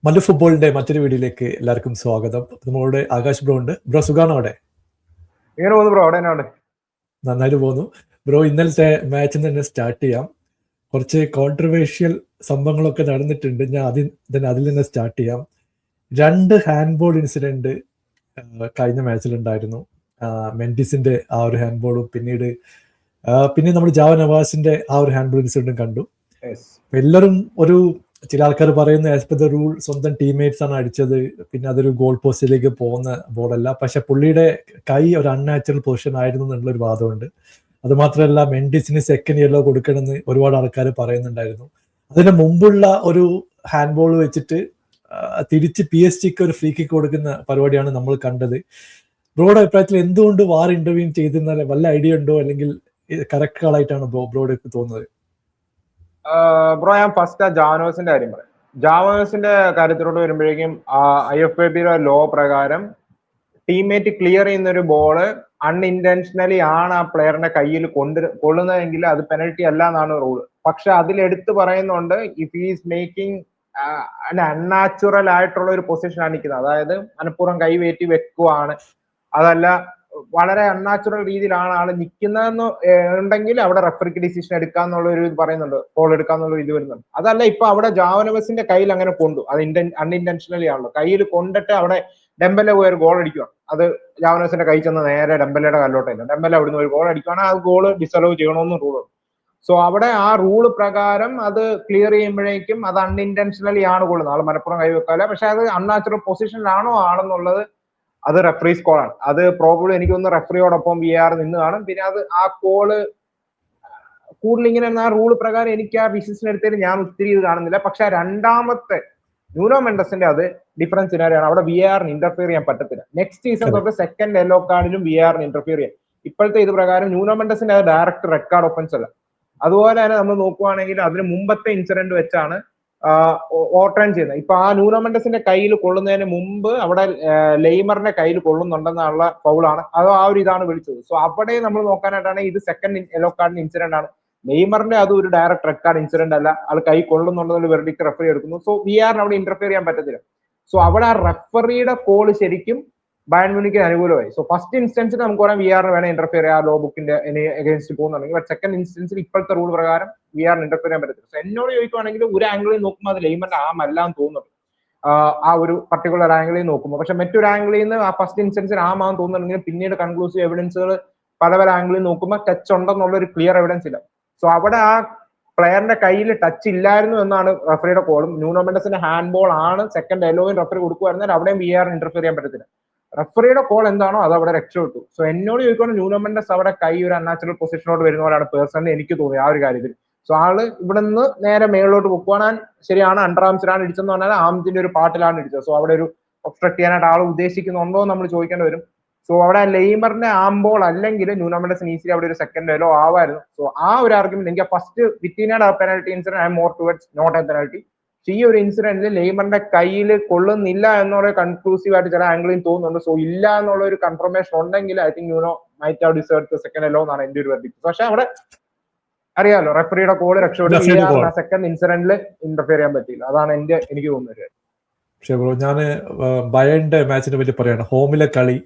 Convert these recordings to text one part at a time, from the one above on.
മല്ലു ഫുട്ബോളിന്റെ മറ്റൊരു വീഡിയോയിലേക്ക് എല്ലാവർക്കും സ്വാഗതം. നമ്മളോട് ആകാശ് ബ്രോ ഉണ്ട്. ബ്രോ സുഖാണോ? അവിടെ എങ്ങനെ പോകുന്നു ബ്രോ? അവിടെ എന്നാണ്? നന്നായിട്ട് പോകുന്നു ബ്രോ. ഇന്നലത്തെ മാച്ചിൽ തന്നെ സ്റ്റാർട്ട് ചെയ്യാം. കുറച്ച് കോൺട്രവേഴ്ഷ്യൽ സംഭവങ്ങളൊക്കെ നടന്നിട്ടുണ്ട്. ഞാൻ അതിൽ നിന്ന് സ്റ്റാർട്ട് ചെയ്യാം. 2 ഹാൻഡ് ബോൾ ഇൻസിഡന്റ് കഴിഞ്ഞ മാച്ചിലുണ്ടായിരുന്നു. മെൻഡിസിന്റെ ആ ഒരു ഹാൻഡ് ബോളും പിന്നെ നമ്മൾ ജാവ നവാസിന്റെ ആ ഒരു ഹാൻഡ് ബോൾ ഇൻസിഡന്റും കണ്ടു. എല്ലാവരും ചില ആൾക്കാർ പറയുന്ന ആസ് പെർ ദ റൂൾ സ്വന്തം ടീംമേറ്റ്സ് ആണ് അടിച്ചത്, പിന്നെ അതൊരു ഗോൾ പോസ്റ്റിലേക്ക് പോകുന്ന ബോളല്ല. പക്ഷെ പുള്ളിയുടെ കൈ ഒരു അൺനാച്ചുറൽ പൊസിഷൻ ആയിരുന്നു എന്നുള്ളൊരു വാദമുണ്ട്. അത് മാത്രമല്ല, മെൻഡിസിന് സെക്കൻഡ് യെല്ലോ കൊടുക്കണമെന്ന് ഒരുപാട് ആൾക്കാർ പറയുന്നുണ്ടായിരുന്നു. അതിന് മുമ്പുള്ള ഒരു ഹാൻഡ് ബോൾ വെച്ചിട്ട് തിരിച്ച് PSG ഒരു ഫ്രീ കിക്ക് കൊടുക്കുന്ന പരിപാടിയാണ് നമ്മൾ കണ്ടത്. ബ്രോയുടെ അഭിപ്രായത്തിൽ എന്തുകൊണ്ട് വാർ ഇന്റർവ്യൂ ചെയ്തെന്നാൽ വല്ല ഐഡിയ ഉണ്ടോ, അല്ലെങ്കിൽ കറക്റ്റ് കാളായിട്ടാണ് ബ്രോയുടെ തോന്നുന്നത്? ബ്രോ, ഞാൻ ഫസ്റ്റ് ജാവനോസിന്റെ കാര്യം പറയാം. ജാവനോസിന്റെ കാര്യത്തിലോട്ട് വരുമ്പോഴേക്കും IFABയുടെ ലോ പ്രകാരം ടീംമേറ്റ് ക്ലിയർ ചെയ്യുന്ന ഒരു ബോള് അൺഇന്റൻഷനലി ആണ് ആ പ്ലെയറിന്റെ കയ്യിൽ കൊള്ളുന്നതെങ്കിൽ അത് പെനൽറ്റി അല്ല എന്നാണ് റൂൾ. പക്ഷെ അതിൽ എടുത്തു പറയുന്നുണ്ട്, ഇഫ് ഈസ് മേക്കിംഗ് അൺനാച്ചുറൽ ആയിട്ടുള്ള ഒരു പൊസിഷനാണ് നിൽക്കുന്നത്, അതായത് മനഃപൂർവ്വം കൈവേറ്റി വെക്കുവാണ്, അതല്ല വളരെ അൺനാച്ചുറൽ രീതിയിലാണ് ആള് നിൽക്കുന്നതെന്ന് ഉണ്ടെങ്കിൽ അവിടെ റെഫറിക്ക് ഡിസിഷൻ എടുക്കാന്നുള്ള ഒരു ഇത് പറയുന്നുണ്ട്, കോൾ എടുക്കാന്നുള്ള ഇത് വരുന്നുണ്ട്. അതല്ല, ഇപ്പൊ അവിടെ ജാവനവസിന്റെ കയ്യിൽ അങ്ങനെ കൊണ്ടു, അത് അൺഇന്റൻഷനലി ആണല്ലോ, കയ്യിൽ കൊണ്ടിട്ട് അവിടെ ഡെമ്പല പോയി ഒരു ഗോൾ അടിക്കുകയാണ്. അത് ജാവനവസിന്റെ കൈ ചെന്ന് നേരെ ഡെമ്പലയുടെ കല്ലോട്ടല്ല, ഡെമ്പല അവിടുന്ന് ഒരു ഗോൾ അടിക്കുകയാണ്, ആ ഗോൾ ഡിസലവ് ചെയ്യണമെന്ന് റൂളുണ്ട്. സോ അവിടെ ആ റൂള് പ്രകാരം അത് ക്ലിയർ ചെയ്യുമ്പോഴേക്കും അത് അൺഇന്റൻഷനലി ആണ് കൊള്ളുന്നത്, ആൾ മലപ്പുറം കൈവെക്കാല, പക്ഷെ അത് അൺനാച്ചുറൽ പൊസിഷനിലാണോ ആണെന്നുള്ളത് അത് റെഫറീസ് കോളാണ്. അത് പ്രോബ്ലം എനിക്കൊന്ന് റെഫറിയോടൊപ്പം VAR നിന്ന് കാണും. പിന്നെ അത് ആ കോള് കൂടുതൽ ഇങ്ങനെ ആ റൂള് പ്രകാരം എനിക്ക് ആ ഡിസിഷൻ എടുത്തതിൽ ഞാൻ ഒത്തിരി ഇത് കാണുന്നില്ല. പക്ഷെ രണ്ടാമത്തെ ന്യൂനോ മെൻഡസിന്റെ അത് ഡിഫറൻസ് സിനാരിയാണ്. അവിടെ VAR ഇന്റർഫിയർ ചെയ്യാൻ പറ്റത്തില്ല. നെക്സ്റ്റ് സീസൺ തൊട്ട് സെക്കൻഡ് യെല്ലോ കാർഡിലും VAR ഇന്റർഫിയർ ചെയ്യാം. ഇപ്പോഴത്തെ ഇത് പ്രകാരം ന്യൂനോ മെൻഡസിന്റെ അത് ഡയറക്റ്റ് റെഡ് കാർഡ് ഒഫൻസ് അല്ല. അതുപോലെ തന്നെ നമ്മൾ നോക്കുവാണെങ്കിൽ അതിന് മുമ്പത്തെ ഇൻസിഡന്റ് വെച്ചാണ് ഓവർടേൺ ചെയ്യുന്നത്. ഇപ്പൊ ആ ന്യൂനോ മെൻഡസിന്റെ കയ്യിൽ കൊള്ളുന്നതിന് മുമ്പ് അവിടെ ലെയ്മറിന്റെ കയ്യിൽ കൊള്ളുന്നുണ്ടെന്നുള്ള ഫൗളാണ്, അത് ആ ഒരു ഇതാണ് വിളിച്ചത്. സോ അവിടെ നമ്മൾ നോക്കാനായിട്ടാണ് ഇത് സെക്കൻഡ് യെല്ലോ കാർഡിന് ഇൻസിഡന്റ് ആണ്. നെയ്മറിന്റെ അത് ഒരു ഡയറക്റ്റ് റെഡ് കാർഡ് ഇൻസിഡന്റ് അല്ല, അത് കൈ കൊള്ളുന്നുണ്ടെന്നുള്ള വെർഡിക്ട് റെഫറി എടുക്കുന്നു. സോ VAR അവിടെ ഇന്റർഫിയർ ചെയ്യാൻ പറ്റത്തില്ല. സോ അവിടെ ആ റെഫറിയുടെ കോള് ശരിക്കും ബയൺ മ്യൂണിക്കിന് അനുകൂലമായി. സോ ഫസ്റ്റ് ഇൻസ്റ്റൻസിൽ നമുക്ക് പറയാം VAR വേണം ഇന്റർഫിയർ ചെയ്യാൻ, ലോ ബുക്കിന്റെ അഗേൻസ്റ്റ് പോകുന്നുണ്ടെങ്കിൽ. ബട്ട് സെക്കൻഡ് ഇൻസ്റ്റൻസിൽ ഇപ്പോഴത്തെ റൂൾ പ്രകാരം VAR ഇന്റർഫിയർ ചെയ്യാൻ പറ്റത്തില്ല. സോ എന്നോട് ചോദിക്കുവാണെങ്കിൽ ഒരു ആംഗിളിൽ നോക്കുമ്പോൾ അത് ലെയ്മന്റെ ആമല്ലാന്ന് തോന്നുന്നുണ്ട്, ആ ഒരു പർട്ടിക്കുലർ ആംഗിളിൽ നോക്കുമ്പോൾ. പക്ഷെ മറ്റൊരു ആംഗിളിൽ നിന്ന് ആ ഫസ്റ്റ് ഇൻസ്റ്റൻസിൽ ആമാന്ന് തോന്നുന്നുണ്ടെങ്കിൽ പിന്നീട് കൺക്ലൂസീവ് എവിഡൻസുകൾ പല ആംഗിളിൽ നോക്കുമ്പോൾ ടച്ച് ഉണ്ടെന്നുള്ള ഒരു ക്ലിയർ എവിഡൻസ് ഇല്ല. സോ അവിടെ ആ പ്ലെയറിന്റെ കയ്യിൽ ടച്ച് ഇല്ലായിരുന്നു എന്നാണ് റെഫറിയുടെ കോളും. ന്യൂനോ മെൻഡസിന്റെ ഹാൻഡ് ബോൾ ആണ് സെക്കൻഡ് യെല്ലോയും റെഫറി കൊടുക്കുവായിരുന്നാൽ അവിടെയും VAR ഇന്റർഫിയർ ചെയ്യാൻ പറ്റത്തില്ല. റെഫറിയുടെ കോൾ എന്താണോ അത് അവിടെ രക്ഷപ്പെട്ടു. സോ എന്നോട് ചോദിക്കുവാണെങ്കിൽ ന്യൂനോ മെൻഡസ് അവിടെ കൈ ഒരു അൺനാച്ചുറൽ പൊസിഷനോട് വരുന്ന പോലെയാണ് പേഴ്സണലി എനിക്ക് തോന്നി ആ ഒരു കാര്യത്തിൽ. സോ ആള് ഇവിടെ നിന്ന് നേരെ മേളിലോട്ട് പൊക്കുവാണ്, ശരിയാണ്, അണ്ടർ ആംസിലാണ് ഇടിച്ചെന്ന് പറഞ്ഞാൽ ആംസിന്റെ ഒരു പാർട്ടിലാണ് ഇടിച്ചത്. സോ അവിടെ ഒരു ഒബ്സ്ട്രക്ട് ചെയ്യാനായിട്ട് ആൾ ഉദ്ദേശിക്കുന്നുണ്ടോ എന്ന് നമ്മൾ ചോദിക്കേണ്ടി വരും. സോ അവിടെ ലെയ്മറിന്റെ ആംബോൾ അല്ലെങ്കിൽ ന്യൂനോ മെൻഡസ് ഈസിലി അവിടെ ഒരു സെക്കൻഡ് യെല്ലോ ആവായിരുന്നു. സോ ആ ഒരു ആർഗ്യുമെന്റ് എനിക്ക് ഫസ്റ്റ് വിറ്റീനയുടെ penalty incident I am more towards not a penalty. ഈ ഒരു ഇൻസിഡന്റിൽ ലെയ്മറിന്റെ കയ്യിൽ കൊള്ളുന്നില്ല എന്നുള്ള കൺക്ലൂസീവ് ആയിട്ട് ചില ആംഗിളിൽ തോന്നുന്നുണ്ട്. സോ ഇല്ല എന്നുള്ള ഒരു കൺഫർമേഷൻ ഉണ്ടെങ്കിൽ I think Nuno might have deserved second yellow എന്നാണ് എന്റെ ഒരു വെർഡിക്ട്. പക്ഷെ അവിടെ അറിയാലോ, റെഫറിയുടെ കോള് രക്ഷപ്പെട്ടു, സെക്കൻഡ് ഇൻസിഡന്റിൽ ഇന്റർഫിയർ ചെയ്യാൻ പറ്റിയില്ല. അതാണ് എനിക്ക് തോന്നുന്നത്. പക്ഷേ ബ്രോ, ഞാൻ ബയന്റെ മാച്ചിനെ പറ്റി പറയാണ്. ഹോമിലെ കളി